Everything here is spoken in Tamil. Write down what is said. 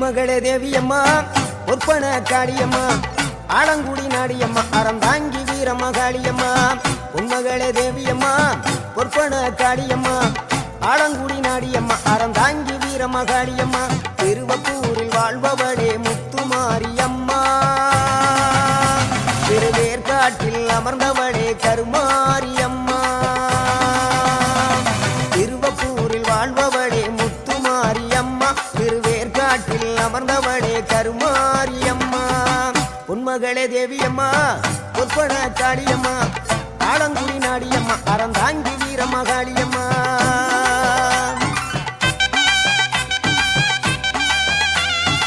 பொன்மகளே தேவியம்மா பொற்பன காளியம்மா ஆலங்குடி நாடியம்மா அறந்தாங்கி வீரமகாளியம்மா பொன்மகளே தேவியம்மா பொற்பன காளியம்மா ஆலங்குடி நாடியம்மா அறந்தாங்கி வீரமகாளியம்மா திருவப்பூரில் வாழ்பவளே முத்துமாரியம்மா திருவேற்காட்டில் அமர்ந்தவளே கருமாரியம்மா திருவப்பூரில் வாழ்பவளே முத்துமாரியம்மா திருவேற்காட்டில் அமர்ந்தவளே கருமாரியம்மா பொன்மகளே தேவியம்மா பொற்பன காளியம்மா ஆலங்குடி நாடியம்மா அறந்தாங்கி வீரமகாளியம்மா